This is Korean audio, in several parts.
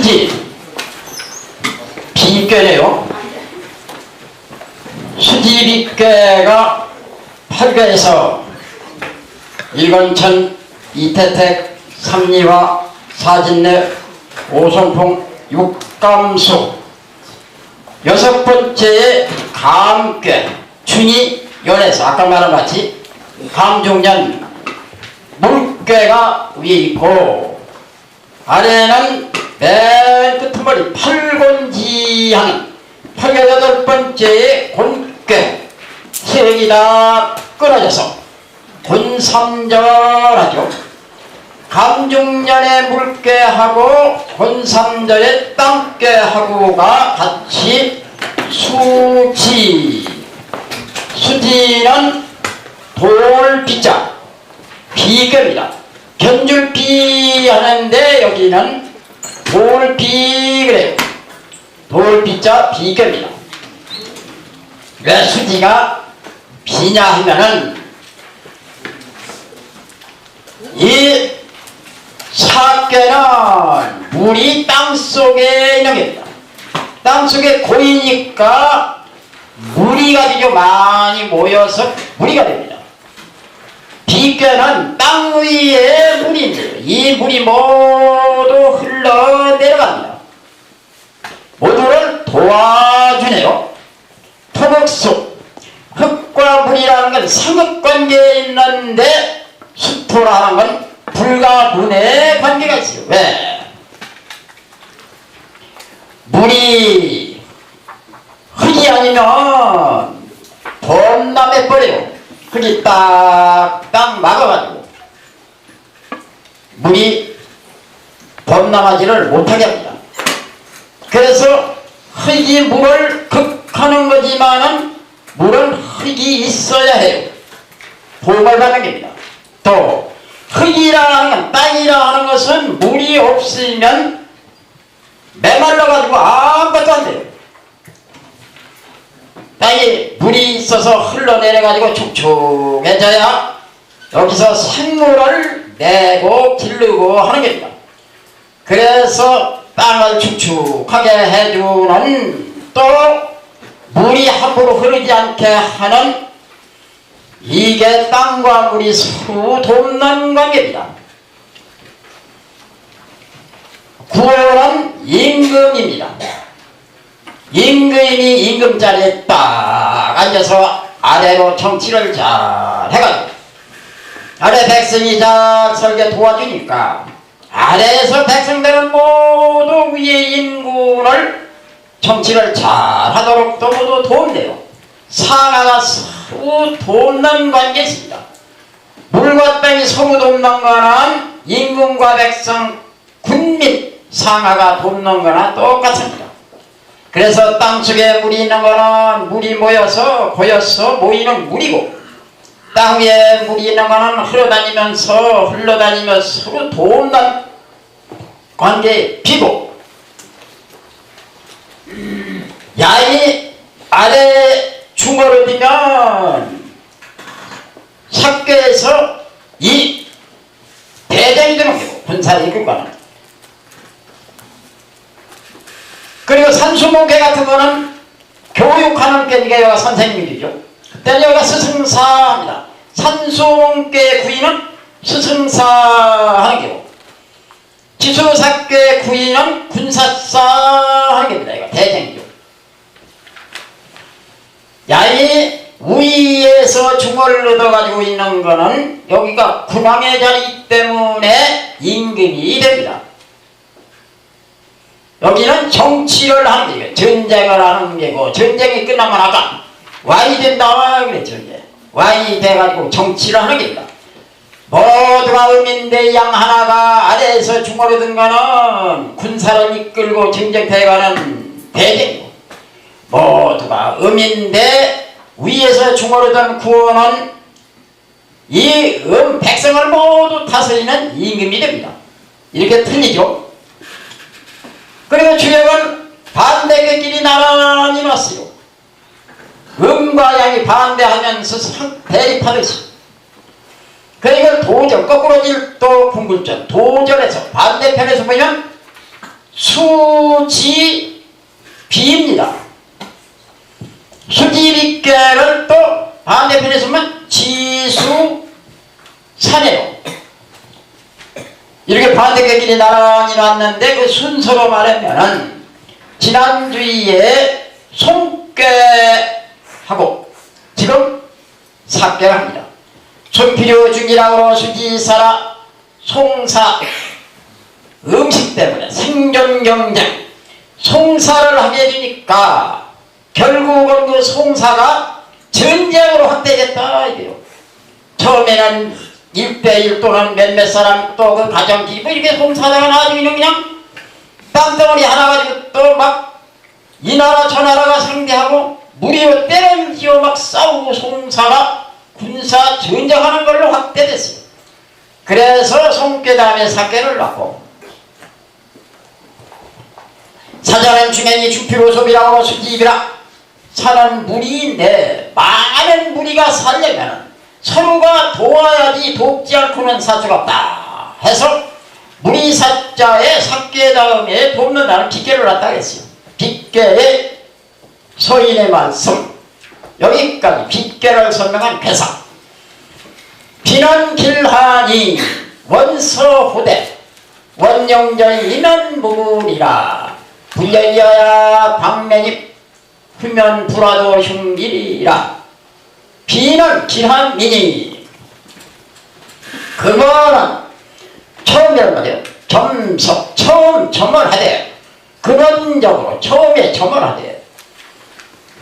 수지 비교네요. 수지 비교가 8교에서 일건천, 이태택, 삼리화, 사진례, 오송풍, 육감수 여섯 번째의 감괴, 춘이 연에서 아까 말한 같이 감중년 물괴가 위에 있고 아래는 맨 끝머리 팔곤지하는 88번째의 곤괴 색이 다 끊어져서 곤삼절하죠. 감중년의 물괴하고 곤삼절의 땅괴하고가 같이 수지. 수지는 돌비자 비괴입니다. 견줄비 하는데 여기는 돌비 그래요. 돌비자 비괴입니다. 왜 수지가 비냐 하면은 이 사괴는 물이 땅속에 있는 겁니다. 땅속에 고이니까 물이 가지고 많이 모여서 물이가 됩니다. 비괴는 땅 위에 물인데 이 물이 모두 흘러내려갑니다. 모두를 도와주네요. 토목수 흙과 물이라는 건 상극관계에 있는데 수토라는 건 불과 문의 관계가 있어요. 왜? 물이 흙이 아니면 범람해버려요. 흙이 딱딱 막아가지고 물이 범람하지를 못하게 합니다. 그래서 흙이 물을 극하는 거지만은 물은 흙이 있어야 해요. 도움을 받는 겁니다. 또 흙이라 하는 땅이라 하는 것은 물이 없으면 메말라가지고 아무것도 안 돼요. 땅에 물이 있어서 흘러내려가지고 축축해져야 여기서 생물을 내고 기르고 하는 겁니다. 그래서 땅을 축축하게 해주는 또 물이 함부로 흐르지 않게 하는 이게 땅과 물이 서로 돕는 관계입니다. 구호는 임금입니다. 임금이 임금자리에 딱 앉아서 아래로 정치를 잘 해가지고 아래 백성이 잘 설계 도와주니까 아래에서 백성들은 모두 위에 임금을 정치를 잘 하도록 또 모두 도움돼요. 상하가 서로 돕는 관계가 있습니다. 물과 땅이 서로 돕는 거는 임금과 백성, 군민, 상하가 돕는 거나 똑같습니다. 그래서 땅속에 물이 있는 거는 물이 모여서 고여서 모이는 물이고 땅 위에 물이 있는 거는 흘러다니면서 서로 돕는 관계의 피고 야이 아래 중어로 되면 삭괴에서 이 대장이 되는 거고 군사를 이끌고 가는. 그리고 산수목회 같은 거는 교육하는 게 여기가 선생님이죠. 그때는 여기가 스승사입니다. 산수목회 구인은 스승사 하는 게고 지수삭괴 구인은 군사사 하는 겁니다. 이거 대장이죠. 야이 위에서 중어를 얻어가지고 있는 거는 여기가 군왕의 자리 때문에 임금이 됩니다. 여기는 정치를 하는 게고 전쟁을 하는 게고 전쟁이 끝나면 아까 와이 된다 그랬죠. 이제 와이 돼가지고 정치를 하는 게입니다. 모두가 음인대 양 하나가 아래에서 중어를 든 거는 군사를 이끌고 전쟁터에가는 대쟁이고 모두가 음인대 위에서 중어를 든 구원은 이 백성을 모두 다스리는 임금이 됩니다. 이렇게 틀리죠. 그리고 주역은 반대의 나란히 놨어요. 음과 양이 반대하면서 대립하듯이. 그러니까 도절, 거꾸로 일도 궁굴전, 도절에서 반대편에서 보면 수지비입니다. 수지비께를 또 반대편에서 보면 지수사네요. 이렇게 반대격길이 나란히 놨는데 그 순서로 말하면은 지난주에 송꾀하고 지금 삭개를 합니다. 손필요 중이라고 수지사라 송사 음식 때문에 생존 경쟁 송사를 하게 되니까 결국은 그 송사가 전쟁으로 확대됐다 이게요. 처음에는 1대1 또는 몇몇 사람 또 그 가정기 뭐 이렇게 송사다가 나중에 그냥 땅덩어리 하나 가지고 또 막 이 나라 저 나라가 상대하고 무리로 때려지고 막 싸우고 송사가 군사 전쟁하는 걸로 확대됐어요. 그래서 송꾀 다음에 삭개를 놨고 사자는 중행이 주피로소비라고 수지비라 사는 무리인데 많은 무리가 살려면 서로가 도와야지 돕지 않고는 살 수가 없다 해서 무리사자의 삭개 다음에 돕는다는 빗계를 놨다 했어요. 빗계의 서인의 말씀 여기까지 빗계를 설명한 괴사. 비난길하니 원서후대 원영전이는 무리라 불려이어야 방면입 후면 불화도 흉길이라. 비는 길한민이 그거는 처음이란 말이에요. 점석 처음 점을 하되 근원적으로 처음에 점을 하되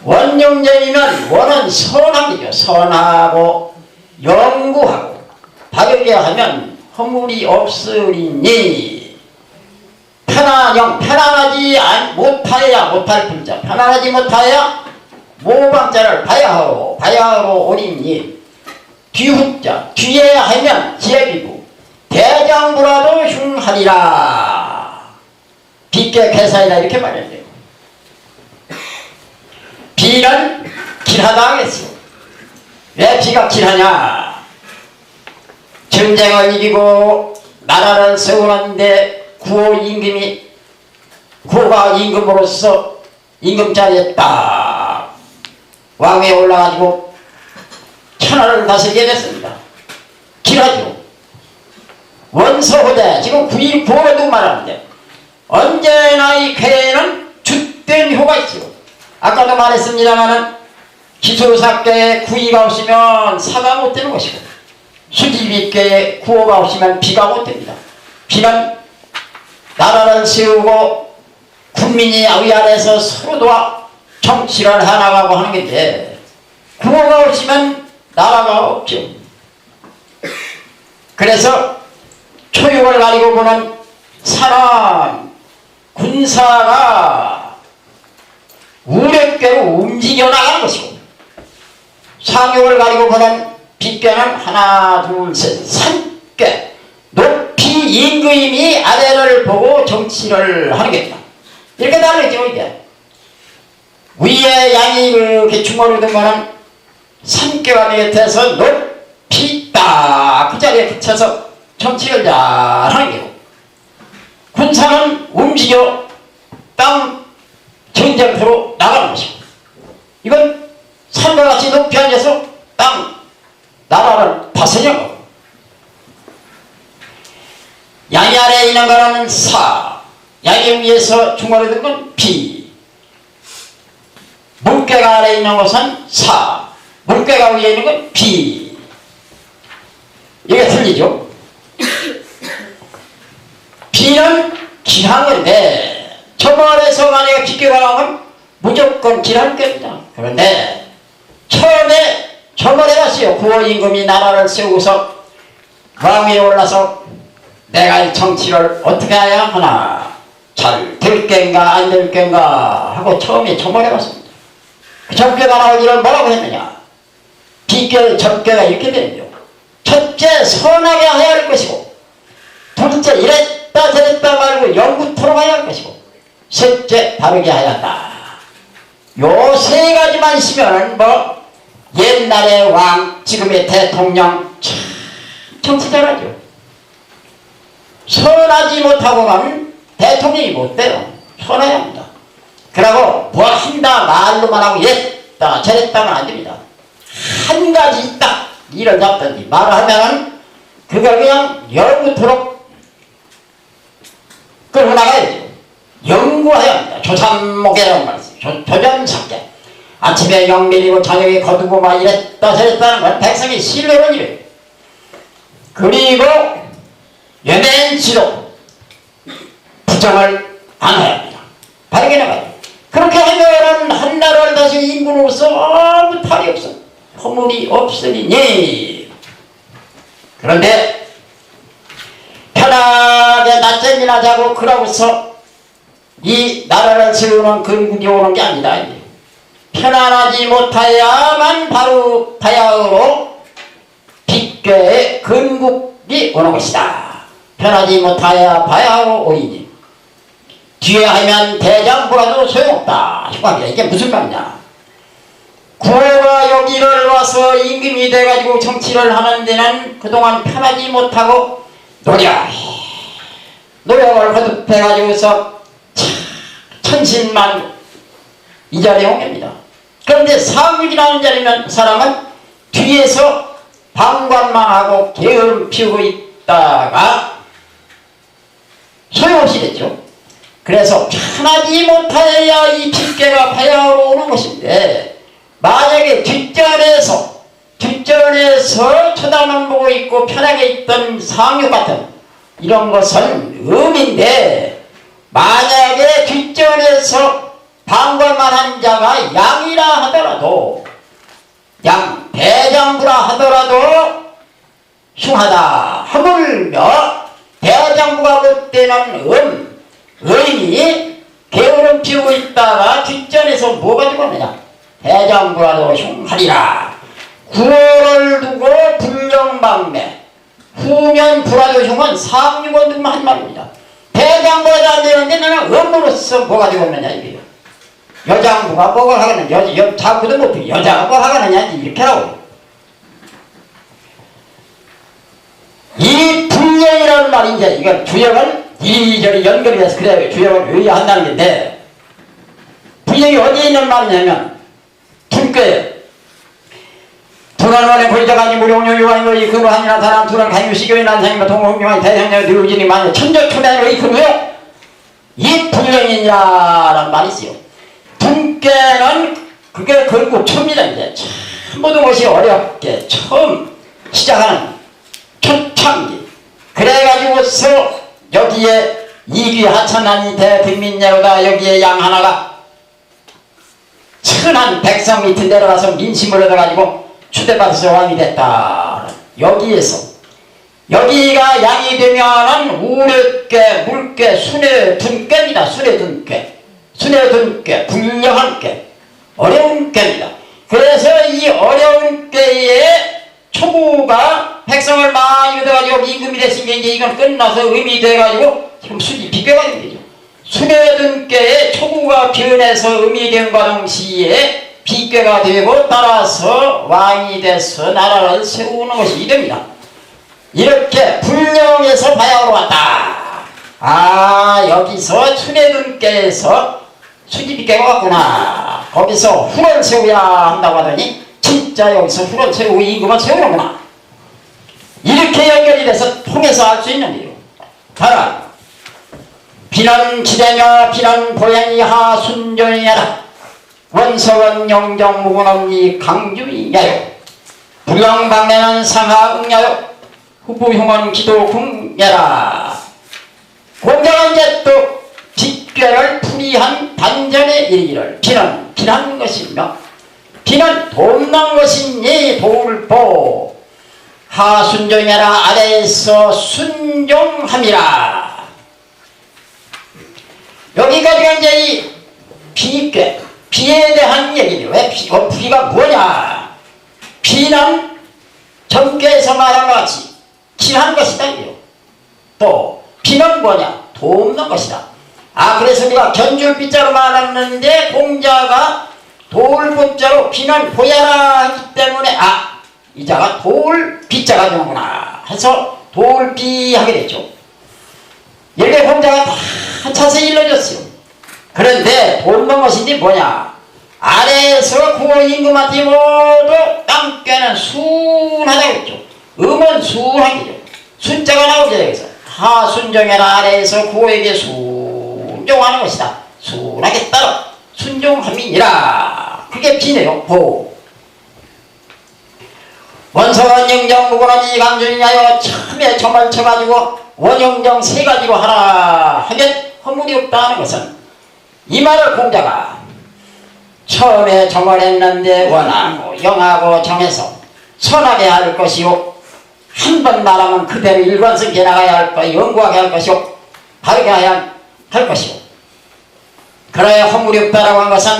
원영전이면 원은 선함이죠. 선하고 연구하고 바르게 하면 허물이 없으리니 편안하지 못하여야 못할 분자 편안하지 못하여야 모방자를 바야하로 오리니 뒤후자 뒤에 하면 제비부 대장부라도 흉하리라. 빗계 괴사이다 이렇게 말했네요. 비는 길하다 하겠어요. 왜 비가 길하냐? 전쟁을 이기고 나라를 세우는데 구호가 임금으로서 임금자리에 딱 왕위에 올라가지고 천하를 다스리게 됐습니다. 길하죠. 원서후대 지금 9.19에도 말하는데 언제나 이 쾌에는 줏된 효가 있지요. 아까도 말했습니다마는 기술사께에 구이가 없으면 사가 못 되는 것이고 수지비께에 구호가 없으면 비가 못 됩니다. 비는 나라를 세우고 국민이 위아래에서 서로 도와 정치를 해나가고 하는 건데 구호가 없으면 나라가 없죠. 그래서 초육을 가리고 보는 사람 군사가 우력대로 움직여 나가는 것이고 상욕을 가리고 보는 빗계는 하나 둘 셋 산께 높이 임금이 아래를 보고 정치를 하는 겁니다. 이렇게 다르죠. 이게 위에 양이 이렇게 중얼을 두면은 산께가 밑에서 높이 딱 그 자리에 붙여서 정치를 잘 하는 거예요. 군사는 움직여 땅 전쟁터로 나가는 것이고 이건 산과 같이 높이 앉아서 땅 나라를 다스려고 양이 아래에 있는 거는 사 양이 위에서 중간에 든 건 비 물개가 아래에 있는 것은 사 물개가 위에 있는 건 비 이게 틀리죠. 비는 길한 건데 저말에서 만약에 빗개가 나오면 무조건 길한 겁니다. 그런데 처음에 저말에 갔어요. 구호 임금이 나라를 세우고서 왕위에 올라서 내가 이 정치를 어떻게 해야 하나 잘 될 겐가 안 될 겐가 하고 처음에 저말에 갔습니다. 그 적개가 나오기를 뭐라고 했느냐. 빗개 적개가 이렇게 되는데요. 첫째 선하게 해야 할 것이고 둘째 이랬다 저랬다 말고 영구토록 해야 할 것이고 셋째 바르게 해야 한다. 요 세 가지만 있으면 뭐 옛날의 왕 지금의 대통령 참 정치 잘하죠. 선하지 못하고는 대통령 대통령이 못 돼요. 손해야 합니다. 그러고 뭐 한다 말로만 하고 이랬다 저랬다면 안 됩니다. 한 가지 딱 일을 잡든지 말을 하면은 그걸 그냥 열무토록 끌고 나가야죠. 연구해야 합니다. 조삼목이라는 말이 있어요. 조변석계. 아침에 영밀이고 저녁에 거두고 막 이랬다 저랬다는 건 백성이 신뢰는 일이에요. 그리고 연행치로 부정을 안 해야 합니다. 발견해봐요. 그렇게 하면 한 나라를 다시 인구로서 아무 탈이 없어. 허물이 없으리니. 그런데 편하게 낮잠이나 자고 그러고서 이 나라를 세우는 근국이 오는 게 아니다. 편안하지 못하야만 바로 바야흐로 빅괴의 근국이 오는 것이다. 편하지 못하야 바야흐로 오이니. 뒤에 하면 대장부라도 소용없다. 이게 무슨 말이냐. 구호가 여기를 와서 임금이 돼가지고 정치를 하는 데는 그동안 편하지 못하고 노력을 거듭해가지고서 천신만 이 자리에 온 겁니다. 그런데 사국이라는 자리면 사람은 뒤에서 방관만 하고 게으름 피우고 있다가 소용없이 됐죠. 그래서 편하지 못하여야 이 핏개가 바야흐로 오는 것인데 만약에 뒷전에서 쳐다만 보고 있고 편하게 있던 상육 같은 이런 것은 음인데 만약에 뒷전에서 방관만 한 자가 양이라 하더라도 양 대장부라 하더라도 흉하다. 하물며 대장부가 볼 때는 의인이 게으름 피우고 있다가 뒷전에서 뭐가 죽었느냐. 대장부라도 흉하리라. 구호를 두고 불령방매 후면 불화도 흉은 상륙원 등만 한 말입니다. 대장부가 안 되는데 나는 음으로서 뭐가 죽었느냐 이게요. 여장부가 뭐가 하겠느냐. 자부도 못해. 여자가 뭐 하겠느냐 이렇게 하고. 이 불령이라는 말이 이제 이건 주역은 이리저리 연결이 돼서 그래야 주역을 의의한다는 건데 불령이 어디에 있는 말이냐면 둔께 두란원의 고리자가니 무룡요 요한이 그거하니라 사람 두란 강유 시교인 난상이며 동호흡명한 대성녀 누우진이 많이 천적초대로 이끌고요. 이 불령이냐라는 말이 있어요. 둔께는 그게 결국 처음이다. 이제 모든 것이 어렵게 처음 시작하는 초창기. 그래가지고서 여기에 이귀하천하니 대등민예로다. 여기에 양 하나가 천한 백성 밑에 내려가서 민심을 얻어가지고 추대받아서 왕이 됐다. 여기에서 여기가 양이 되면은 우뢰께 물께 순회 둔께입니다. 순회 둔께 불량한 께 어려운 께입니다. 그래서 이 어려운 께에 초구가 백성을 많이 얻어가지고 임금이 됐으니까 이제 이건 끝나서 의미 돼가지고 지금 순이 비교가 된 거죠. 순회 둔께에 초구가 변해서 의미 된과 동시에 비교가 되고 따라서 왕이 돼서 나라를 세우는 것이 됩니다. 이렇게 불령에서 바야흐로 왔다. 아 여기서 순회둔께에서 수지비께가 왔구나. 거기서 후를 세워야 한다고 하더니 진짜 여기서 후를 세우고 임금을 세우는구나. 이렇게 연결이 돼서 통해서 알 수 있는 일이요. 따라 비는 지대며 비는 보행이 하순전이야라. 원서원 영정 무근엄니 강주이야요. 불량방매는 상하응야요. 후부흉은 기도궁야라. 공자가 이제 또 빗괴를 풀이한 단전에 이르기를 비는 비난 것이며 비는 돕는 것이니 도울보 하순종이라 아래에서 순종함이라. 여기까지가 이제 이 비괴 비에 대한 얘기죠. 왜 비가 뭐냐? 비는 전께에서 말한 것 같이 기한 것이다. 또 비는 뭐냐? 돕는 것이다. 아 그래서 우리가 견줄비자로 말했는데 공자가 도울보자로 비는 보야라 하기 때문에 아 이 자가 도울비자가 되는구나 해서 도울비 하게 됐죠. 이렇게 공자가 다 차서 일러줬어요. 그런데 본는 것인지 뭐냐? 아래에서 구호 임금한테 모두 땅께는 순하다고 했죠. 음은 순하기죠. 순자가 나오죠. 여기서 하순종해라. 아래에서 구호에게 순종하는 것이다. 순하게 따라 순종함이니라. 그게 비네요. 보. 원성은 영정 무고는 이강준이냐여 처음에 점을 쳐가지고 원영정 세 가지로 하나 하면 허물이 없다 하는 것은 이 말을 공자가 처음에 점을 했는데 원하고 영하고 정해서 선하게 할 것이요 한 번 말하면 그대로 일관성게 나가야 할 것이요 연구하게 할 것이요 바르게 해야 할 것이요 그래야 허물이 없다라고 한 것은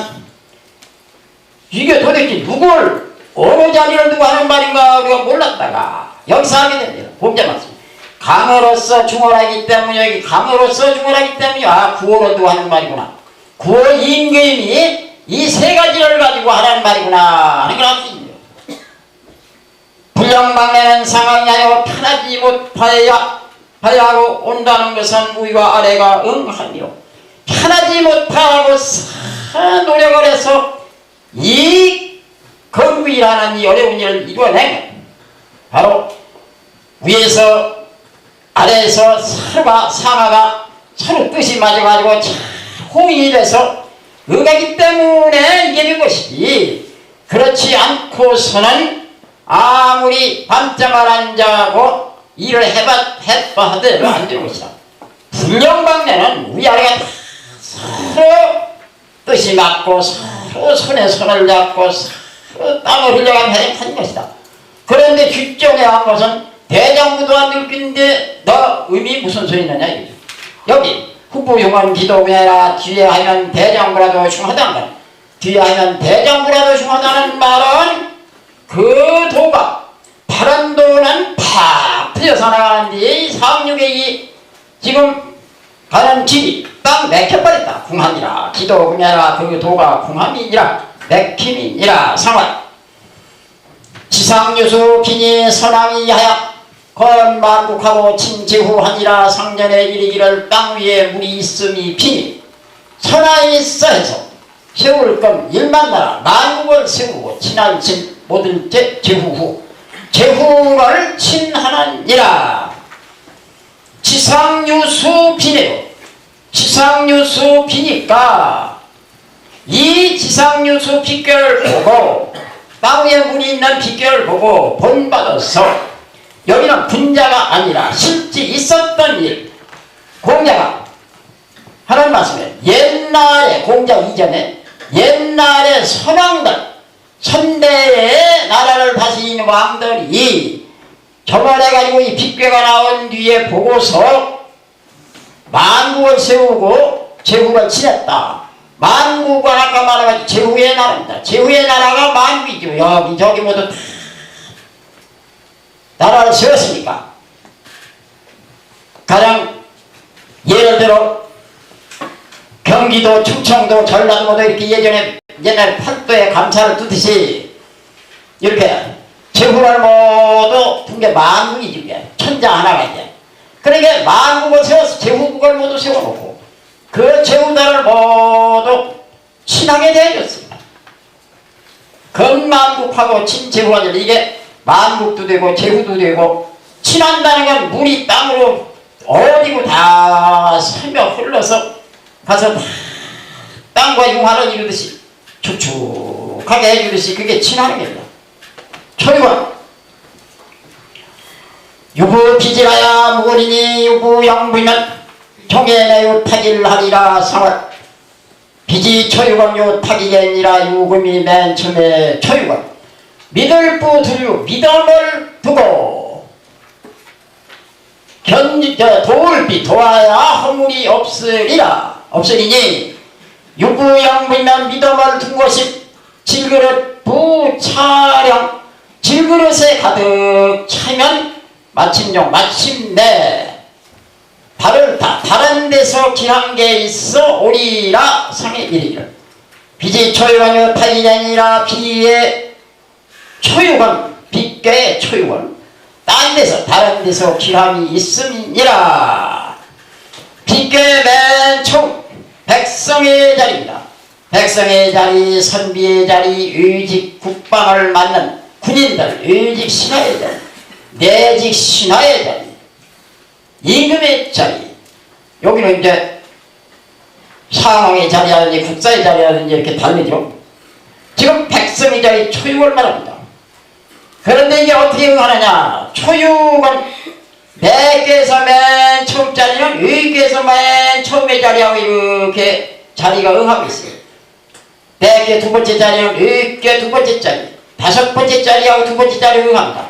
이게 도대체 누굴 어느 자리를 두고 하는 말인가 우리가 몰랐다가 여기서 하게 됩니다. 공자 말씀 강으로서 중월하기 때문에 여기 강으로서 중월하기 때문에 아 구호를 두고 하는 말이구나. 구호 임금이 이 세 가지를 가지고 하라는 말이구나 하는 걸 알 수 있네요. 불량방래는 상황이하여 편하지 못하여 하고 온다는 것은 위와 아래가 응하며 편하지 못하고 노력을 해서 이 건국이라는 이 어려운 일을 이뤄내면 바로 위에서 아래에서 서로가 상하가 서로 뜻이 맞아가지고 호응이 돼서 응하기 때문에 이게 된 것이지 그렇지 않고서는 아무리 밤잠을 안 자고 일을 해봐 하더라도 안 되는 것이다. 불량방래는 위아래가 다 서로 뜻이 맞고 서로 손에 손을 잡고 서로 땀을 흘려가며 하는 것이다. 그런데 뒷전에 한 것은 대장부도 안 들긴데 너 의미 무슨 소리 있느냐 이거죠. 여기 후부흉은 기도해라 뒤에 하면 대장부라도 흉하다는 말 뒤에 하면 대장부라도 흉하다는 말은 그 도가 파란 도는 팍 틀려서 나가는데 상륙의 이 지금 가는 길이 딱 맥혀버렸다. 궁함이라 기도해라 그 도가 궁함이니라 맥힘이니라 상활 지상유수 기니 선왕이 하야 건만국하고 친제후하니라 상전에 이르기를 땅 위에 물이 있음이 비니 선왕이 있어 해서 세울 건 일만 나라 만국을 세우고 친할 친 모든 제후후 제후를 친하느니라. 지상유수 비네요. 지상유수 비니까 이 지상유수 비결을 보고 땅 위에 물이 있는 비결을 보고 본받아서 여기는 분자가 아니라 실제 있었던 일 공자가 하는 말씀에 옛날에 공자 이전에 옛날에 선왕들 선대의 나라를 다스리는 왕들이 점을해가지고 이 빗괴가 나온 뒤에 보고서 만국을 세우고 제후를 지냈다. 만국은 아까 말해가지고 제후의 나라입니다. 제후의 나라가 만국이죠. 여기저기 모두 다 나라를 세웠으니까 가장 예를 들어 경기도 충청도 전라도 모두 이렇게 예전에 옛날 팔도에 감사를 두듯이 이렇게 제후를 모두 둔 게 만국이지 천자 하나가 이제 그러니까 만국을 세워서 제후국을 모두 세워놓고 그 제후들을 모두 친하게 대해줬습니다. 건만국하고 친제후가 이게 만국도 되고 제후도 되고 친한다는 건 물이 땅으로 어디고 다 스며 흘러서 가서 땅과 융화를 이루듯이 축축하게 해주듯이 그게 친하는 겁니다. 초유건 유부 비지라야 무거리니 유부 양부이면 종에내유 타길하리라 상월 비지 초유건 요 타기견이라 유금이 맨 처음에 초유건 믿을 부 두유 믿음을 두고 도울비 도와야 허물이 없으리니 유부양부이면 믿음을 둔 것이 질그릇 부차량 질그릇에 가득 차면 마침내 다른 데서 길한 게 있어 오리라 상에 이르기를 비지 초유건요 타기견이라 비의 초유건 빗괴의 초유건 다른 데서 길함이 있음이니라. 빗계 맨 처음 백성의 자리입니다. 백성의 자리, 선비의 자리, 의직 국방을 맡는 군인들, 의직 신하의 자리, 내직 신하의 자리, 임금의 자리. 여기는 이제 상황의 자리라든지 국사의 자리라든지 이렇게 다르죠. 지금 백성의 자리 초육을 말합니다. 그런데 이게 어떻게 응하느냐. 초육은 백계에서 맨 처음 자리는 의계에서 맨 처음의 자리하고 이렇게 자리가 응하고 있어요. 백계 두 번째 자리는 의계 두 번째 자리, 다섯 번째 자리하고 두 번째 자리 응합니다.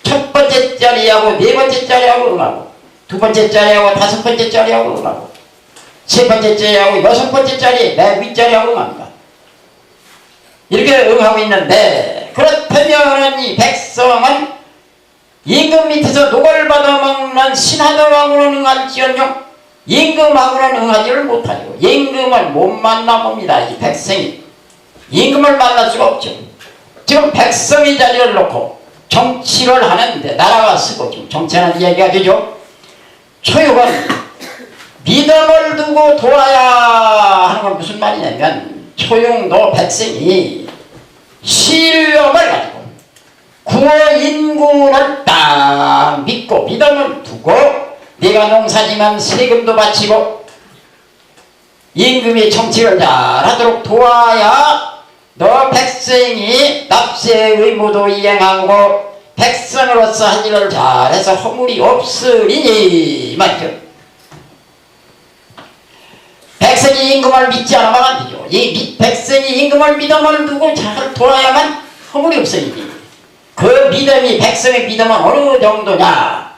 첫 번째 자리하고 네 번째 자리하고 응하고, 두 번째 자리하고 다섯 번째 자리하고 응하고, 세 번째 자리하고 여섯 번째 자리 맨 윗자리하고 응합니다. 이렇게 응하고 있는데, 그렇다면 이 백성은 임금 밑에서 녹을 받아먹는 신하들하고는 응할지언정 임금하고는 응하지를 못하죠. 임금을 못 만나봅니다. 이 백성이 임금을 만날 수가 없죠. 지금 백성의 자리를 놓고 정치를 하는데, 나라가 쓰고 지금 정치하는 이야기가 되죠. 초육은 믿음을 두고 도와야 하는 건 무슨 말이냐면, 초육도 백성이 신념을 가지고 구인군을 딱 믿고 믿음을 두고, 내가 농사지만 세금도 바치고 임금이 정치를 잘하도록 도와야 너 백성이 납세 의무도 이행하고 백성으로서 한 일을 잘해서 허물이 없으리니 말이죠. 백성이 임금을 믿지 않으면 안 되죠. 이 백성이 임금을 믿음을 두고 잘 도와야만 허물이 없으리니, 그 믿음이, 백성의 믿음은 어느 정도냐.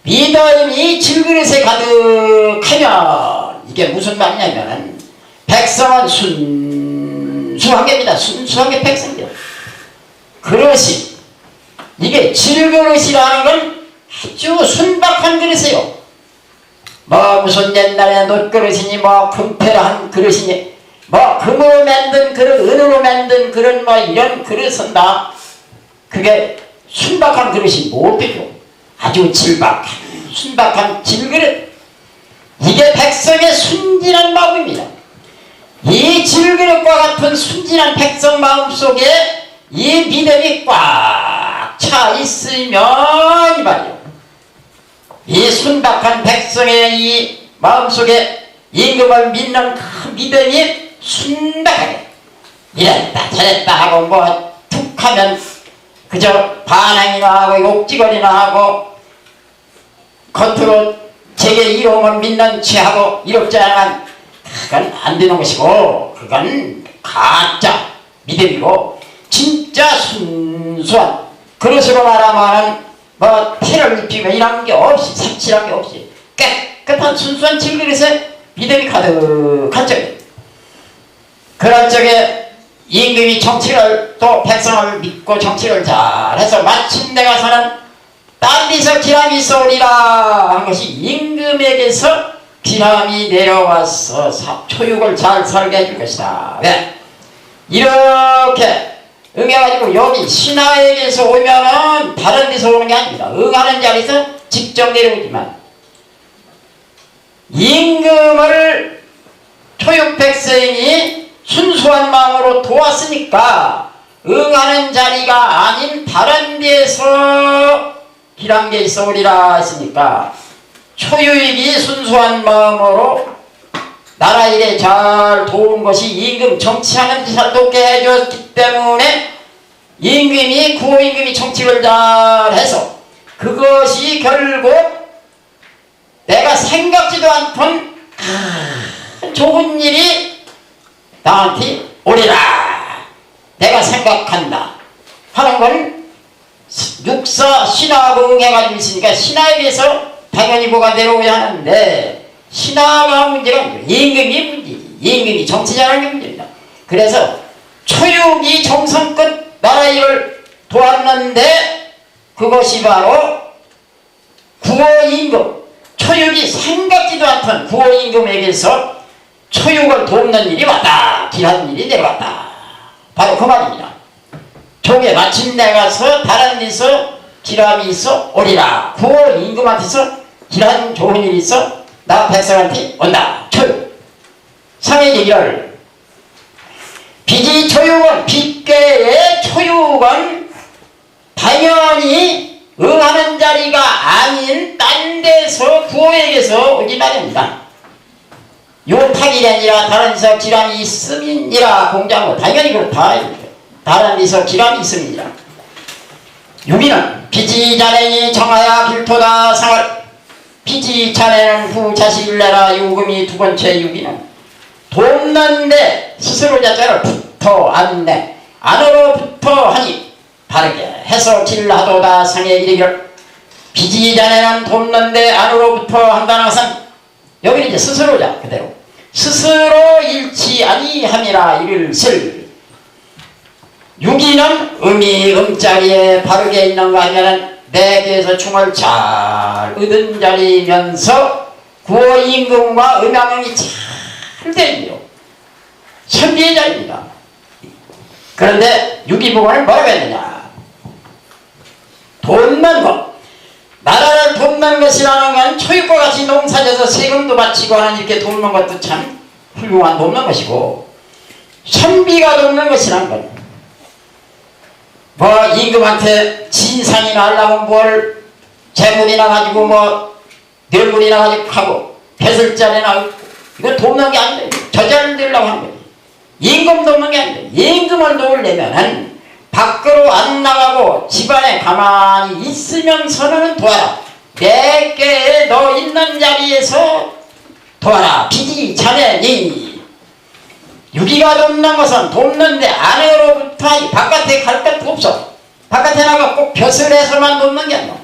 믿음이 질그릇에 가득하면, 이게 무슨 말이냐면, 백성은 순수한 게입니다. 순수한 게 백성이에요. 그릇이, 이게 질그릇이라는 건 아주 순박한 그릇이에요. 뭐 무슨 옛날에 놋그릇이니 뭐 금패한 그릇이니 뭐 금으로 만든 그릇, 은으로 만든 그릇, 뭐 이런 그릇은 다 그게 순박한 그릇이 못 되죠. 아주 순박한 질그릇. 이게 백성의 순진한 마음입니다. 이 질그릇과 같은 순진한 백성 마음속에 이 믿음이 꽉 차 있으면 이 말이요, 이 순박한 백성의 이 마음속에 임금을 믿는 그 믿음이 순박하게 이랬다 저랬다 하고 뭐 툭하면 그저 반항이나 하고 욕지거리나 하고 겉으로 제게 이로움을 믿는 체하고 이롭지 않으면 그건 안 되는 것이고, 그건 가짜 믿음이고, 진짜 순수한 그릇으로 말하면 뭐 피를 입히고 이런 게 없이, 색칠한 게 없이 깨끗한 순수한 질그릇에 믿음이 가득한 적이에요. 그런 적에 임금이 정치를, 또 백성을 믿고 정치를 잘해서 마침내 가서는 딴 데서 기람이 쏘리라 한 것이 임금에게서 기람이 내려와서 초육을 잘 살게 해줄 것이다. 왜? 이렇게 응해가지고 여기 신하에게서 오면은 다른 데서 오는 게 아닙니다. 응하는 자리에서 직접 내려오지만, 임금을 초육 백성이 순수한 마음으로 도왔으니까 응하는 자리가 아닌 다른 데서 기란게 있어오리라 했으니까, 초육이 순수한 마음으로 나라 일에 잘 도운 것이 임금 정치하는 데 잘 돕게 해줬기 때문에 임금이, 구호임금이 정치를 잘해서 그것이 결국 내가 생각지도 않던 좋은 일이 나한테 오리라, 내가 생각한다 하는 건 육사 신하하고 응해가지고 있으니까 신하에게서 당연히 뭐가 내려오야 하는데, 신하가 문제가 아니죠. 임금이 문제지. 임금이 정치 잘하는 게 문제입니다. 그래서 초육이 정성껏 나라 일을 도왔는데 그것이 바로 구호임금, 초육이 생각지도 않던 구호임금에게서 초육을 돕는 일이 왔다, 기하는 일이 내려왔다. 바로 그 말입니다. 종에 마침내 가서 다른 데서 기람이 있어 오리라. 구호임금한테서 기란 좋은 일이 있어 나 백성한테 온다. 초육. 상의 얘기를 빚이 초육은 빚계의 초육은 당연히 응하는 자리가 아닌 딴 데서 부호에게서 오기 마련이다. 요탁이 아니라 다른 데서 기람이 있음이니라 공자고 당연히 그렇다. 다른 데서 기람이 있음이니라. 유비는 빚이 자네니 정하야 길토다 상을 빚이 자네는 후 자식을 내라 요금이 두 번째 유비는 돕는데 스스로 자자를 붙어 안내 안으로 붙어 하니 바르게 해서 길하도다 상의 이르기를 빚이 자네는 돕는데 안으로 붙어 한다는 것은 여기는 이제 스스로자 그대로 스스로 잃지 아니함이라 이를슬 유기는 음이 음자리에 바르게 있는가 하면은 내게에서 충을 잘 얻은 자리면서 구어 임금과 음양음이 잘 되며 선비의 자리입니다. 그런데 유기부관은 뭐라고 했느냐? 돕는 것 나라를 돕는 것이라는 건 초육과 같이 농사져서 세금도 바치고 하는 이렇게 돕는 것도 참 훌륭한 돕는 것이고 선비가 돕는 것이라는 건 뭐 임금한테 진상이나 하려고 뭘 재물이나 가지고 뭐 뇌물이나 가지고 하고 배설자리나 이거 돕는 게 아니에요. 저자를 들려고 하는 거예요. 임금 돕는 게 아니에요. 임금을 도우려면은 밖으로 안 나가고 집안에 가만히 있으면서는 도와라. 내게 너 있는 자리에서 도와라. 빚이 자네니 유기가 돕는 것은 돕는데 안으로부터 바깥에 갈 것도 없어. 바깥에 나가 꼭 벼슬 해서만 돕는 게 아니야.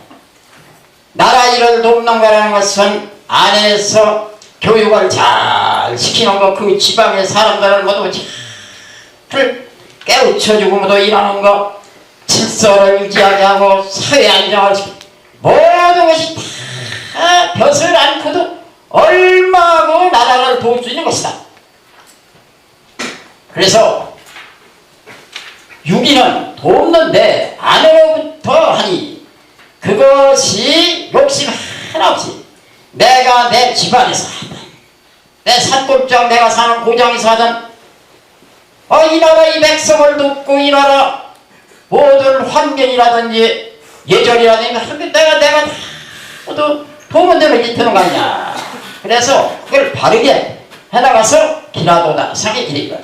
나라 일을 돕는 거라는 것은 안에서 교육을 잘 시키는 거, 그 지방의 사람들을 모두 잘 깨우쳐주고 모두 일하는 거, 질서를 유지하게 하고 사회 안정을 시키고 모든 것이 다 벼슬 않고도 얼마고 나라를 도울 수 있는 것이다. 그래서 유기는 돕는데 안으로부터 하니 그것이 욕심 하나 없이 내가 내 집안에서 하든 내 산골장 내가 사는 고장에서 하든 이 나라 이 백성을 돕고 이 나라 모든 환경이라든지 예절이라든지 내가 모두 도움은 되면 이트는 거 아니냐. 그래서 그걸 바르게 해나가서 기라도다 상의 일이다.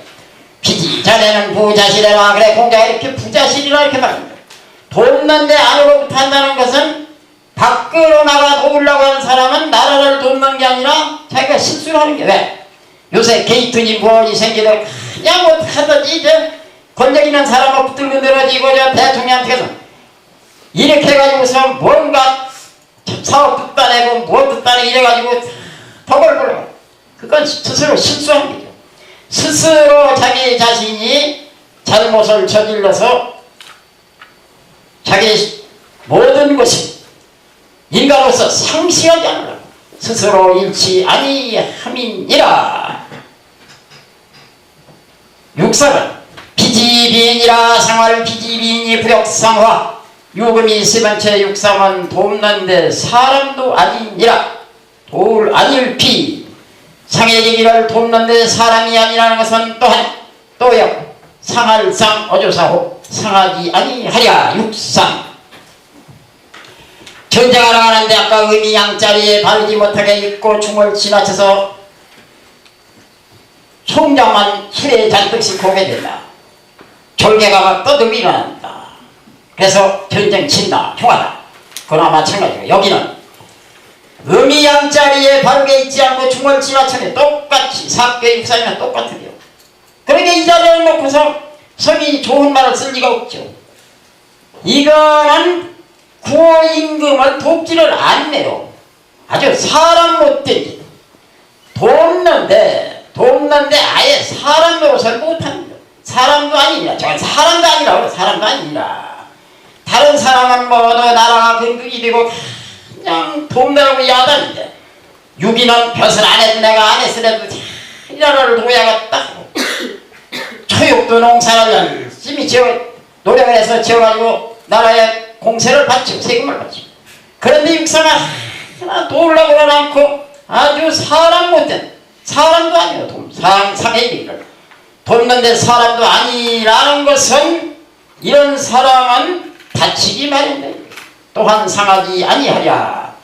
빚이 자네는 부자시래라. 그래 공자가 이렇게 부자시리라 이렇게 말합니다. 돕는데 안으로부터 한다는 것은 밖으로 나가 도우려고 하는 사람은 나라를 돕는 게 아니라 자기가 실수를 하는 게 왜? 요새 게이트니 뭐니 생기도 그냥 어떡하든지 이제 권력 있는 사람을 붙들고 늘어지고 저 대통령한테 가서 이렇게 해가지고서 뭔가 사업 뜯다내고 뭐 뜯다내 이래가지고 덕을 벌려. 그건 스스로 실수한 거죠. 스스로 자기 자신이 잘못을 저질러서 자기 모든 것이 인간으로서 상실하지 않으라 스스로 잃지 아니함이니라. 육사는 비지비인이라 상할 비지비인이 부역상화 유금이 세 번째 육삼은 돕는데 사람도 아니니라. 도울 아닐 피 상해지기를 돕는데 사람이 아니라는 것은 또한 또역 상할상 어조사호 상하지 아니하랴. 육상 전쟁하러 가는데 아까 의미 양자리에 바르지 못하게 입고 중을 지나쳐서 송장만 술에 잔뜩씩 보게 된다. 졸개가 막 떠들고 일어난다. 그래서 전쟁 친다. 흉하다. 그러나 마찬가지로 여기는 의미 양자리에 바르게 있지 않고 중을 지나쳐게 똑같이 사교의 육사이면 똑같은데요. 그러니까 이 자리를 놓고서 성이 좋은 말을 쓸 리가 없죠. 이거는 구호 임금을 돕지를 않네요. 아주 사람 못되지. 돕는데 아예 사람 노릇을 못합니다. 사람도 아니냐. 저건 사람도 아니라 사람도 아니라. 다른 사람은 모두 나라가 근극이 되고 그냥 돕느라고 야단인데 유기는 벼슬 안 해도 내가 안 했으래도 이 나라를 도야겠다. 초육도 농사를 열심히 노력을 해서 지어가지고 나라에 공세를 바치고 세금을 바치고 그런데 육사가 하나 도우려고 하지 않고 아주 사람 못된 사람도 아니에요. 상의 일을 돕는데 사람도 아니라는 것은 이런 사람은 다치기 마련돼. 또한 상하지 아니하랴.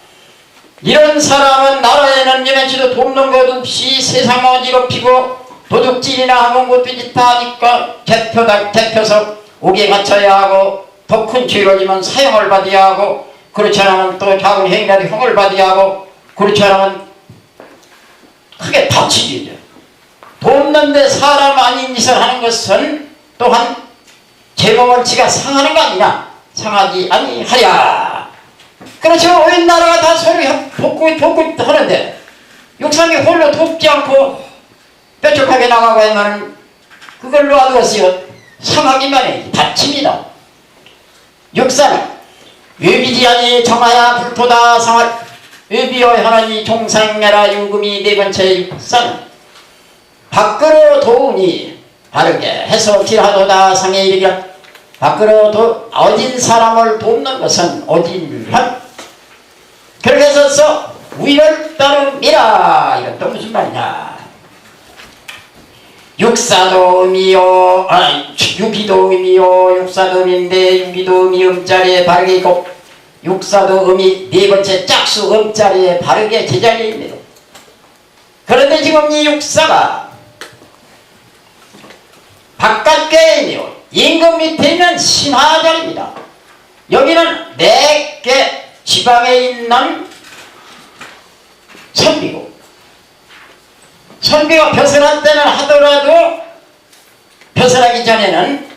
이런 사람은 나라에는 여면치도 돕는 것 없이 세상을 어지럽히고 도둑질이나 하는 것도 있다 하니까 대표서 옥에 갇혀야 하고 더 큰 죄를 지면 사형을 받아야 하고 그렇지 않으면 또 작은 행위라도 형을 받아야 하고 그렇지 않으면 크게 다치게 돼. 돕는데 사람 아닌 짓을 하는 것은 또한 제공원치가 상하는 거 아니냐. 상하지 아니하랴. 그렇죠. 온 나라가 다 서로 돕고 하는데 육삼이 홀로 돕지 않고 뾰족하게 나가고 하면 그걸로 하듯이요 상하기만 해. 다칩니다. 육사는 유비지하니 정하야 불토다 상할 유비여 하나니 종상내라 윤금이 네 번째. 육사는 밖으로 도우니 바르게 해서 길하도다 상에 이르기라. 밖으로 어진 사람을 돕는 것은 어진한 그렇게 해서 위를 따름이라. 이건 또 무슨 말이냐. 육사도음이요 유기도음이요 육사도음인데 유기도음이 음자리에 바르게 있고 육사도음이 네 번째 짝수 음자리에 바르게 제자리에 있네요. 그런데 지금 이 육사가 바깥계이며 임금 밑에 있는 신하자리입니다. 여기는 4개 지방에 있는 선비고 선비가 벼슬할 때는 하더라도 벼슬하기 전에는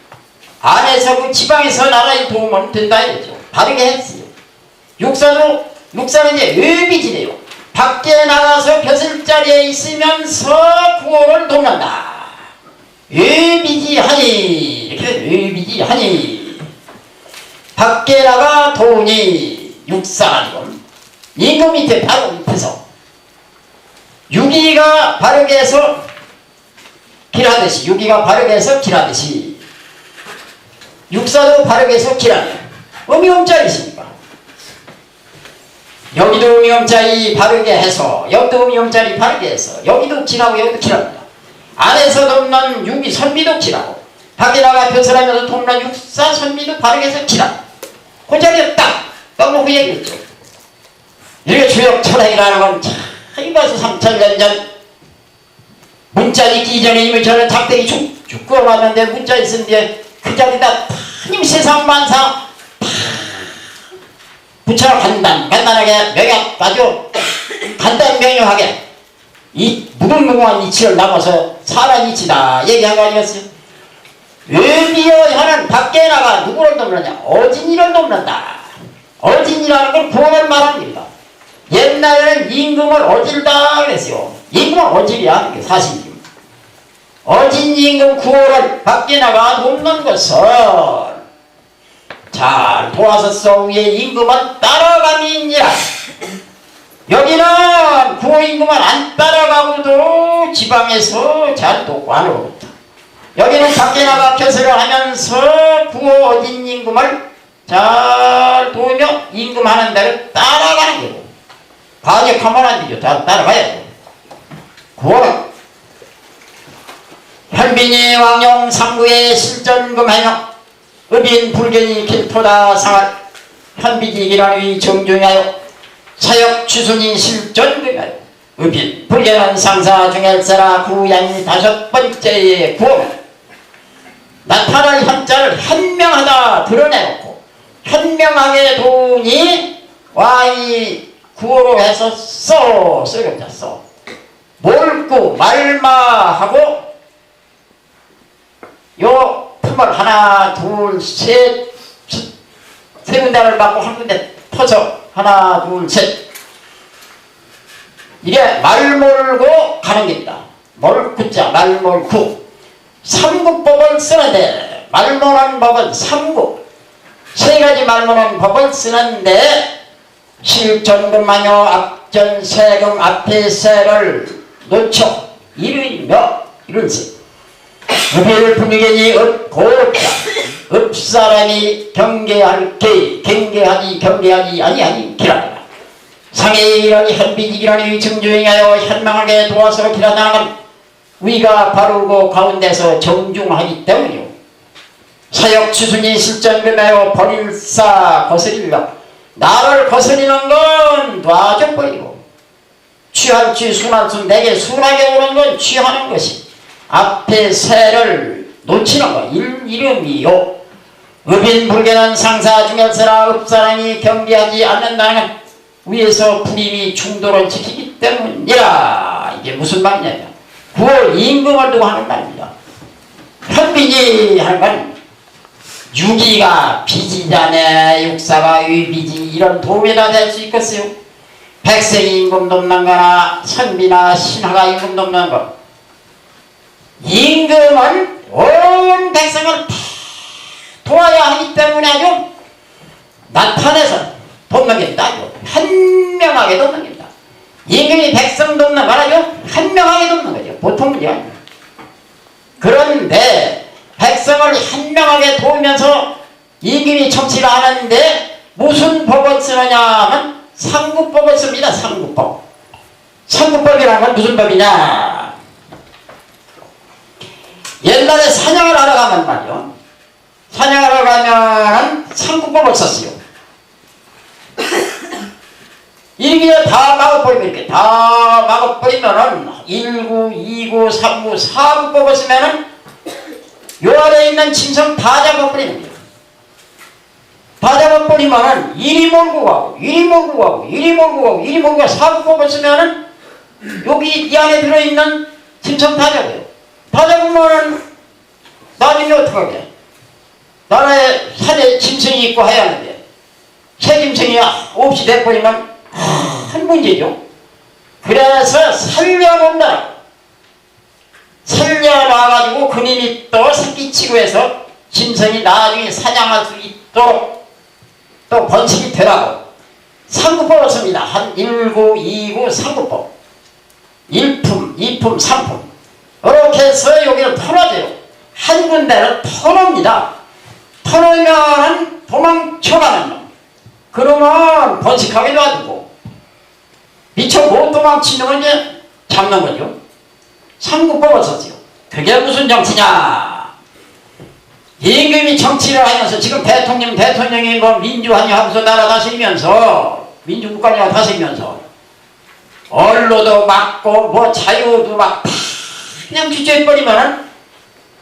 안에서 그 지방에서 나라에 도움은 된다 했죠. 바르게 했어요. 육사는 이제 의비지네요. 밖에 나가서 벼슬자리에 있으면서 구호를 돕는다. 의비지하니 이렇게 의비지하니 밖에 나가 도우니 육사가 지금 임금 밑에 바로 밑에서 유기가 바르게 해서 길하듯이 유기가 바르게 해서 길하듯이 육사도 바르게 해서 길하네. 음이음자리시니까 여기도 음이음자리 바르게 해서 여기도 음이음자리 바르게 해서 여기도 길하고 여기도 길합니다. 안에서 돕는 유기 선비도 길하고 밖에 나가 벼슬하면서 돕는 육사 선비도 바르게 해서 길하고 그 자리에 딱 떠놓고 얘기했죠. 이렇게 주역 철학이라는 건 참 이봐서 3,000년 전 문자 있기 이전에 이미 저는 작대기 죽고 왔는데 문자 있었는데 그 자리다 타님 세상 만사 부처가 간단하게 명약 아주 간단 명료하게 이 무궁무궁한 이치를 남아서 사람 이치다 얘기한 거 아니겠어요? 의미여 하는 밖에 나가 누구를 돕느냐? 어진이를 돕는다. 어진이라는 건 구원을 말하는 겁니다. 옛날에는 임금을 어질다 그랬어요. 임금은 어질이야. 이게 사실입니다. 어진 임금 구호를 밖에 나가 돕는 것은 잘 도와서 위에 임금은 따라가니니라. 여기는 구호 임금은 안 따라가고도 지방에서 잘 돕고 안 오고 있다. 여기는 밖에 나가 벼슬을 하면서 구호 어진 임금을 잘 도우며 임금하는 대로 따라가는 거고 반역하면 안 되죠. 따라가야 돼요. 구호는 현빈이 왕용 상구의 실전금하여 의빈 불견이 길토다 상할 현빈이 기란위 정중하여 사역 추순이 실전금하여 의빈 불견한 상사 중엘사라 구양 5번째의 구호는 나타날 현자를 현명하다 드러내놓고 현명하게 도우니 와이 구호로 해서 쓰겠다. 몰고 말마하고 요 품을 하나 둘 셋 세 군데를 받고 한 군데 터서 하나 둘 셋 이게 말 몰고 가는 겁니다. 몰구자 말몰구 삼국법을 쓰는데 말모는 법은 삼국 세 가지 말모는 법을 쓰는데 실전금하여 앞전 세금 앞에 세를 놓쳐 이르며 이른세 무비를 분위기니 읍고자 읍사람이 경계하지 아니하니 기라니라. 상에 이러니 현비직이라니 정주행하여 현명하게 도와서 길어나가는 위가 바르고 가운데서 정중하기 때문이요. 사역 추순이 실전금하여 버릴사 거스리려 나를 거스리는 건 놔줘버리고 취할 취 순할 순 내게 순하게 오는 건 취하는 것이 앞에 새를 놓치는 것 이름이요. 의빈불견한 상사 중에서나 읍사람이 경계하지 않는다는 건 위에서 불임이 중도를 지키기 때문이라. 이게 무슨 말이냐. 구월 임금을 두고 하는 말입니다. 현빈이 하는 건 유기가 비지자네 육사가 위비지 이런 도움이나 될 수 있겠어요. 백성이 임금 돕는 거나 선비나 신하가 임금 돕는 것. 임금은 온 백성을 다 도와야 하기 때문에 아주 나타내서 돕는 겁니다. 아주 현명하게 돕는 겁니다. 임금이 백성 돕는 건 아주 현명하게 돕는 거죠. 보통 문제가 아니에요. 그런데 백성을 현명하게 도우면서 임금이 정치를 하는데 무슨 법을 쓰느냐 하면 상구법을 씁니다. 상구법. 상구법이라는 건 무슨 법이냐. 옛날에 사냥을 하러 가면 말이요. 사냥하러 가면 상구법을 썼어요. 이게 다 막아버리면 이렇게 다 막아버리면은 1구, 2구, 3구, 4구법을 쓰면은 요 아래에 있는 짐승 다 잡아버리는 거예요. 다 잡아버리면은 이리 몰고 가고 이리 몰고 가고 이리 몰고 가고 이리 몰고 가고 4구법을 쓰면은 여기 이 안에 들어있는 짐승 다 잡아요. 다 잡으면은 나중에 어떡하게. 나라에 산에 짐승이 있고 해야 하는데 새 짐승이 없이 돼버리면 큰 문제죠. 그래서 살려본다. 살려놔가지고 그님이 또 새끼치고 해서 짐승이 나중에 사냥할 수 있도록 또 번식이 되라고 상구법을 씁니다. 한 1구, 2구, 3구법 1품, 2품, 3품 이렇게 해서 여기를 털어줘요. 한 군데를 털어옵니다. 털어오면 도망쳐가는 놈. 그러면 번식하게 놔두고 미처 못 도망치는 건 이제 잡는 거죠. 상구법을 썼어요. 그게 무슨 정치냐. 임금이 정치를 하면서 지금 대통령이 뭐 민주화냐 하면서 나라 다스리면서 민주국가냐 다스리면서 언로도 막고 뭐 자유도 막 그냥 주저해버리면은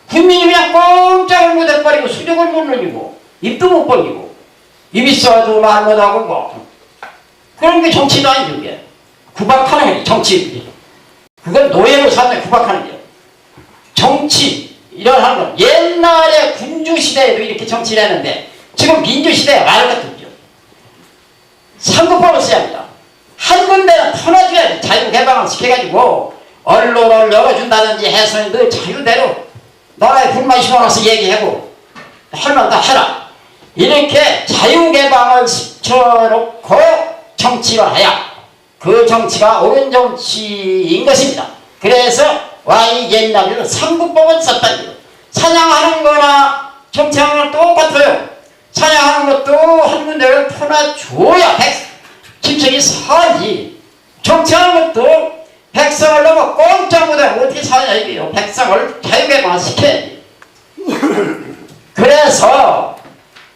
국민이 그냥 꼼짝을 못해버리고 수족을 못 늘리고 입도 못 벌리고 입 있어도 말 못하고 뭐 그런 게 정치도 아니죠. 이게 구박하는 거지 정치. 그건 노예로 사는 구박하는 거예요. 정치 이런 건 옛날에 군주시대에도 이렇게 정치를 했는데 지금 민주시대에 말을 같은 거죠. 상구법을 써야 합니다. 한 군데는 터놔줘야지. 자유개방을 시켜가지고 언론을 열어준다든지 해서 너 자유대로 나라에 불만 심어놔서 얘기하고 할 말 다 해라. 이렇게 자유개방을 시켜놓고 정치를 해야 그 정치가 옳은 정치인 것입니다. 그래서 와이 옛날에는 상구법을 썼다는 거예요. 사냥하는 거나 정치하는 건 똑같아요. 사냥하는 것도 한 군데를 터놔줘야 짐승이 살지. 정치하는 것도 백성을 너무 꼼짝 못하고 어떻게 사냐 이게요. 백성을 자유개방을 시켜야지. 그래서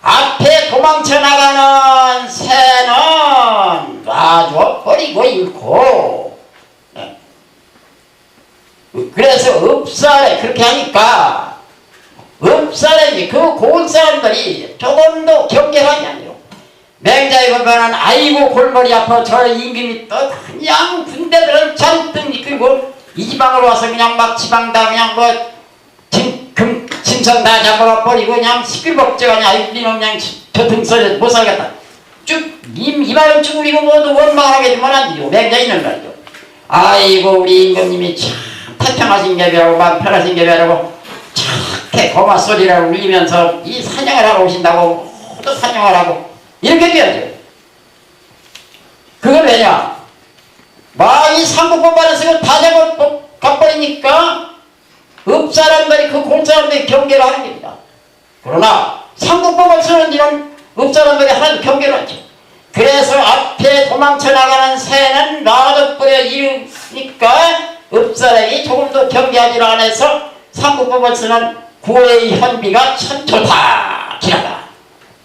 앞에 도망쳐 나가는 새는 놔줘버리고 잃고. 그래서 읍살에 그렇게 하니까 읍살에 그 고운 사람들이 조금도 경계하지 않아요. 맹자에 보면은 아이고 골머리 아파 저 임금이 또 그냥 군대들은 잔뜩 이끌고 이 지방으로 와서 그냥 막 지방다 그냥 뭐 짐승 다 잡아가 버리고 그냥 시끌벅적하냐 우리는 그냥 저 등설에 못 살겠다 쭉 이마를 쭈그리고 모두 원망하게 되면 안 돼요. 맹자 있는 말이죠. 아이고 우리 임금님이 참 태평하신 개비라고 마음 편하신 개비라고 착해 고마 소리를 울리면서 이 사냥을 하러 오신다고 모두 사냥을 하고 이렇게 돼야죠. 그건 왜냐? 이 상구법 안에서 다 잡아버리니까 읍사람들이 그 공사람들이 경계를 하는 겁니다. 그러나 상구법을 쓰는 일은 읍사람들이 하나도 경계를 하죠. 그래서 앞에 도망쳐 나가는 새는 놔둬버려 이르니까 읍사람이 조금도 경계하지 않아서 삼국법을 쓰는 구호의 현비가 참 좋다 기라다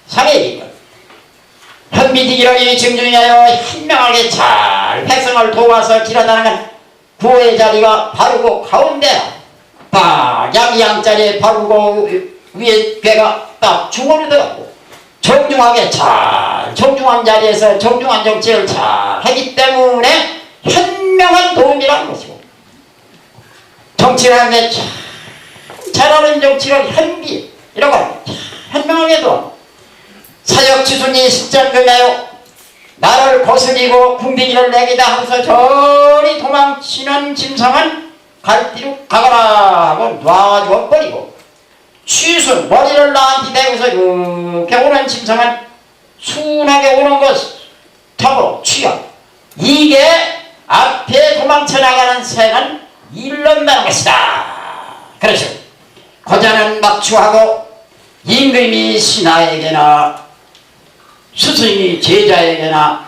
상해이니까 현비지기를 증중하여 현명하게 잘 백성을 도와서 기라다는 구호의 자리가 바르고 가운데 딱 양자리에 바르고 위에 배가 딱 중원으로 들어가고 정중하게 잘 정중한 자리에서 정중한 정치를 잘 하기 때문에 현명한 도움이라는 것이고 정치를 하는데 잘하는 정치를 현비라고 합니다. 현명하게도 사역지순이 십전금하여 나를 거스리고 궁디기를 내기다 하고서 저리 도망치는 짐승은 갈뒤로 가거라 하고 놔줘버리고 취순 머리를 나한테 대고서 이렇게 오는 짐승은 순하게 오는 것 탑으로 취하 이게 앞에 도망쳐 나가는 새는 일른다는 것이다. 그렇죠. 거자는 막추하고 임금이 신하에게나 스승이 제자에게나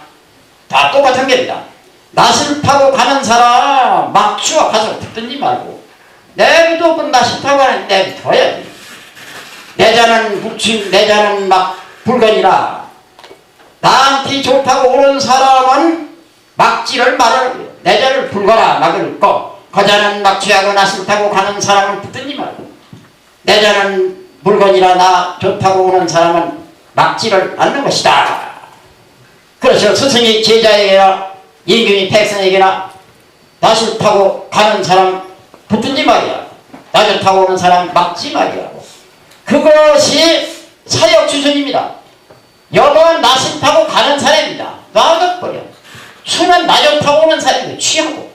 다 똑같은 겁니다. 낯을 타고 가는 사람 막추어 가서 듣든지 말고 내비도 없고 낯을 타고 가는 내비둬야지. 내자는 북침 내자는 막 불건이라 나한테 좋다고 오는 사람은 막지를 말을 내자를 불거라 막을 거 거자는 막취하고 낯을 타고 가는 사람은 붙든지 말고 내자는 물건이라 나 좋다고 오는 사람은 막지를 않는 것이다. 그래서 스승이 제자에게나 임금이 백성에게나 낯을 타고 가는 사람 붙든지 말이야. 나 좋다고 오는 사람 막지 말이야. 그것이 사역주선입니다. 여보는 낯을 타고 가는 사람입니다. 놔둬버려. 수는 나 좋다고 오는 사람이 취하고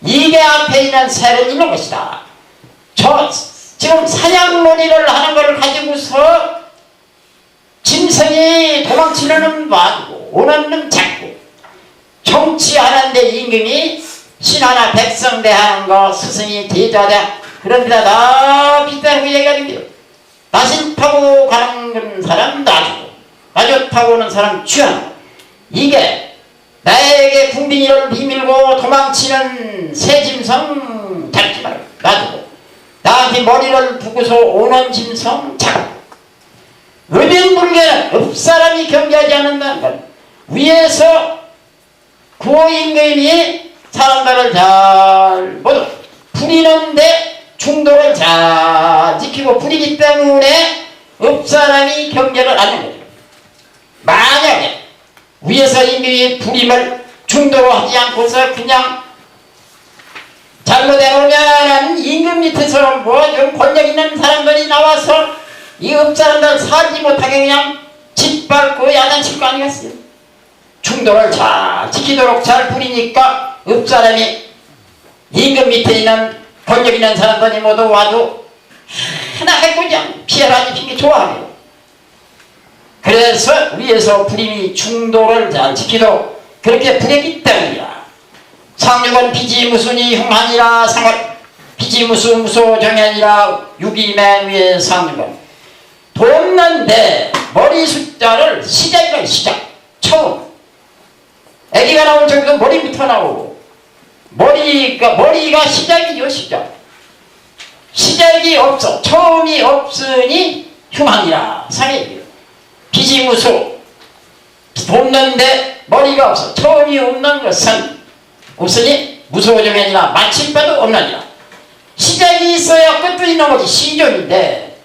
이게 앞에 있는 새는 있는 것이다. 지금 사냥놀이를 하는 것을 가지고서 짐승이 도망치는 놈 놔두고 오는 놈 잡고 정치하는데 임금이 신하나 백성 대하는 거 스승이 제자대 그런 데다 다 비슷한 그 얘기가 됩니다. 낯을 타고 가는 사람 놔주고 나 좋다고 오는 사람 취하는 이게 나에게 궁빙이를 비밀고 도망치는 새 짐승 잡지 말고 놔두고 나한테 머리를 두고서 오는 짐승 잡고 의민불개는 읍사람이 경계하지 않는다는 것 위에서 구호임금이 사람들을 잘 모두 부리는데 중도를 잘 지키고 부리기 때문에 읍사람이 경계를 하는 거죠. 만약에 위에서 임금이 부림을 중도로 하지 않고서 그냥 잘못해놓으면 임금 밑에서 좀 권력 있는 사람들이 나와서 이 읍사람들 살지 못하게 그냥 짓밟고 야단칠 거 아니겠어요? 중도를 잘 지키도록 잘 부리니까 읍사람이 임금 밑에 있는 권력 있는 사람들이 모두 와도 하나 해코지 피해라니 핑계 좋아해요. 그래서 위에서 부림이 중도를 잘 지키도록 그렇게 부렸기 때문이야. 상륙은 비지무순이 흉하니라 상을 비지무수 무소정연이라 유기맨 위에 상륙은 돕는데 머리 숫자를 시작이라 시작 처음 애기가 나올 정도 머리부터 나오고 머리가 시작이죠. 시작이 없어 처음이 없으니 흉하니라 상해 비지무수 돕는데 머리가 없어 처음이 없는 것은 없으니 무소정연이나 마침바도 없느니라. 시작이 있어야 끝도 있는 거지. 시존인데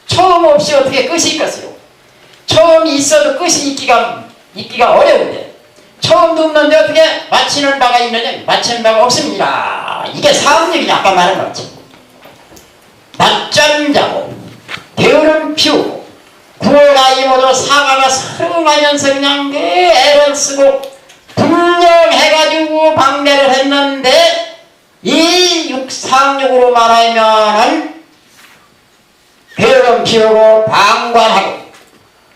처음 없이 어떻게 끝이 있겠어요? 처음이 있어도 끝이 있기가 어려운데 처음도 없는데 어떻게 마치는 바가 있느냐? 마치는 바가 없습니다. 이게 사음력이냐 아까 말한 거지. 낮잠 자고 게으름 피우고 9월 아이 모두 사과가 서름하면서 그냥 그 애를 쓰고 분명해가지고 방대를 했는데 이 상륙으로 말하면은 게으름 피우고 방관하고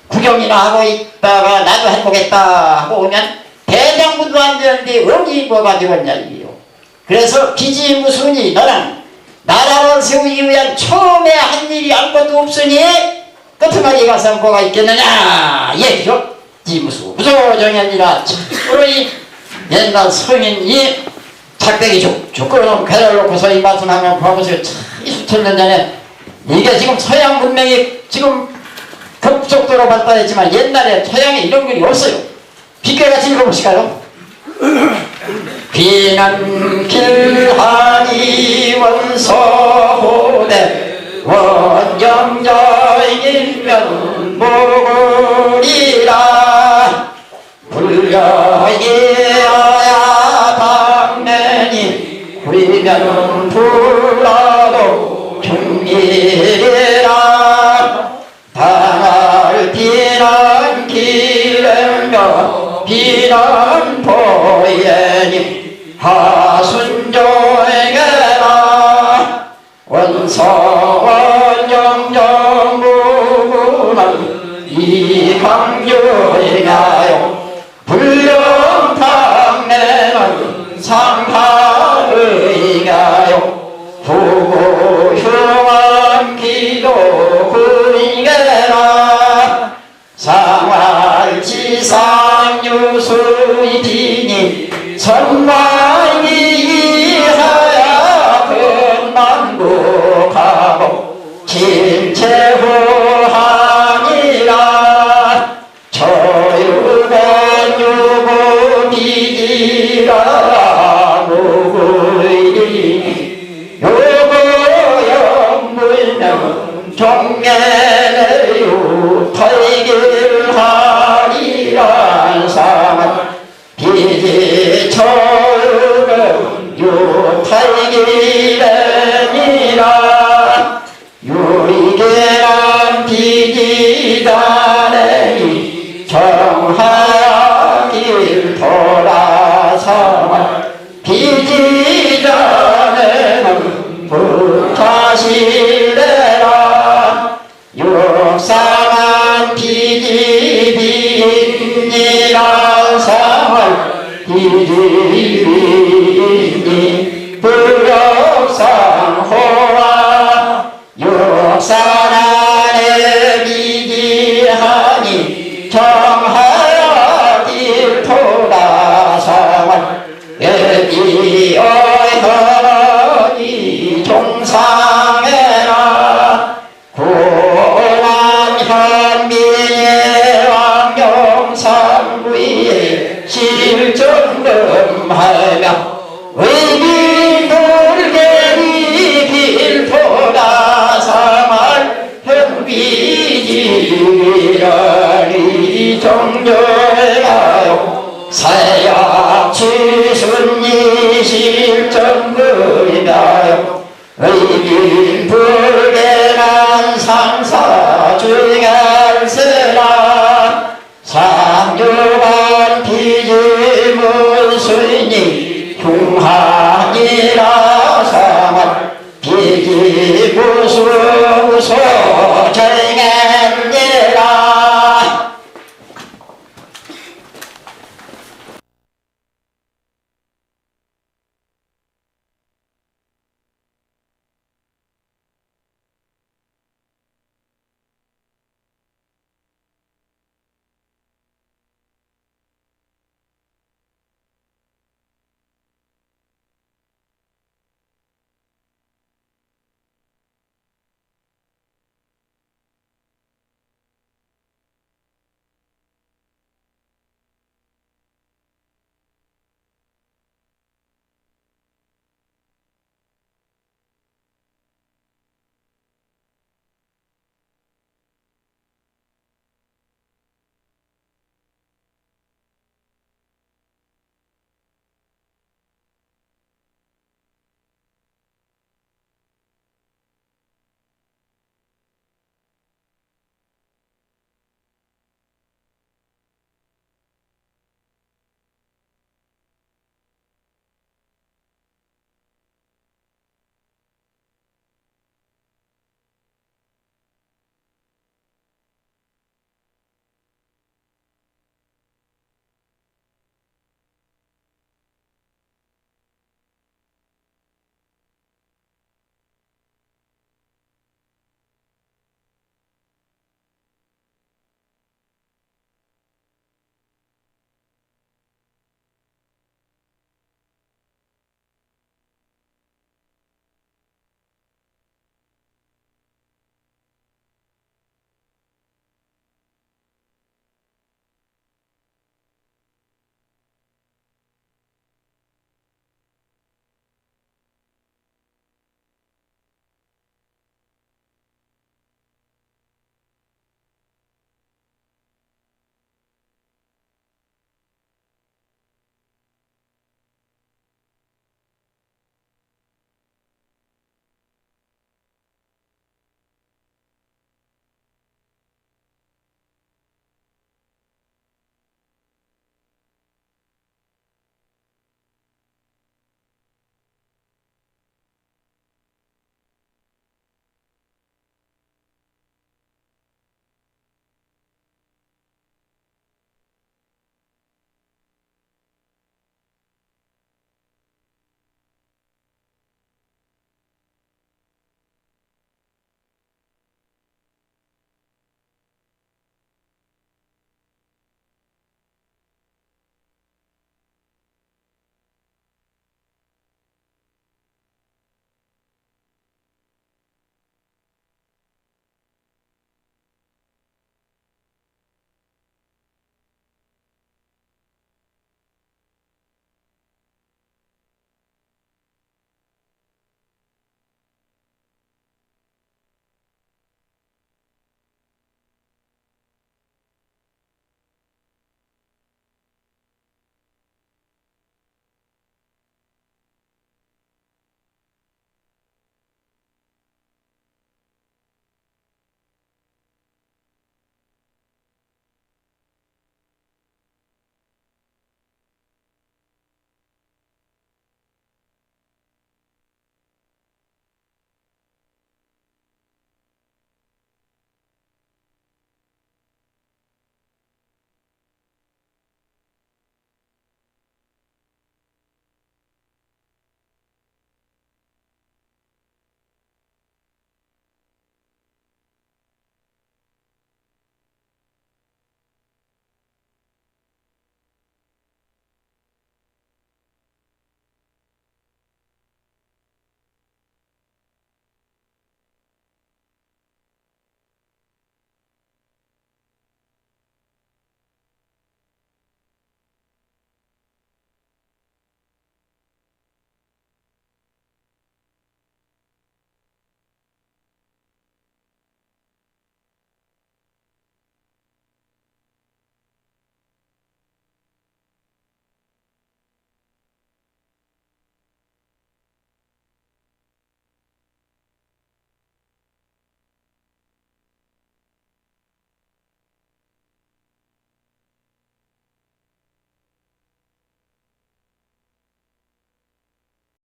구경이나 하고 있다가 나도 해보겠다 하고 오면 대장부도 안 되는데 어디 뭐가 되겠냐 이게요. 그래서 비지무순이 너는 나라를 세우기 위한 처음에 한 일이 아무것도 없으니 끝머리에 가서 뭐가 있겠느냐 얘기죠. 무소정연이라 우리 옛날 성인이 작대기 쭉 끌어놓은 배를 놓고서 이 말씀하면 봐보세요. 이 수천 년 전에 이게 지금 서양 문명이 지금 급속도로 발달했지만 옛날에 서양에 이런 글이 없어요. 빗개같이 읽어보실까요? 비난 길하니 원서호대 원정저이면 모으리라 불려이어야 방면이 불면 불러도 중일이라 당할 비난 길에며 비난 보예니 하순조에게라 원서원 영정무구는 이강조이나요 불령탕내는 상하의가요 후후한 기도 구이게라 상활지상유수이디니 선망이하야 근만국하고 김채후하니라 저유변 유구비지라 무구이니 요거영불명 종례내유 탈길하리란 상은 비지철은 유탈길이니라 유리계란 비지단에 정하길 돌아서만 비지단에는 불타시래라 육상한 비지빈이란 상을 비지빈이 불역상호와 육산안에 비지하니 정하길 돌아서만 예비어허니 종상해라 고난 현미의 왕영상부에 실전금하며 의기불개리 길포다사말 현비지라니 정조가요 사약 치순이 실전금이나요 의기불개란 상사중할세라 상주간 비지문수니 흉하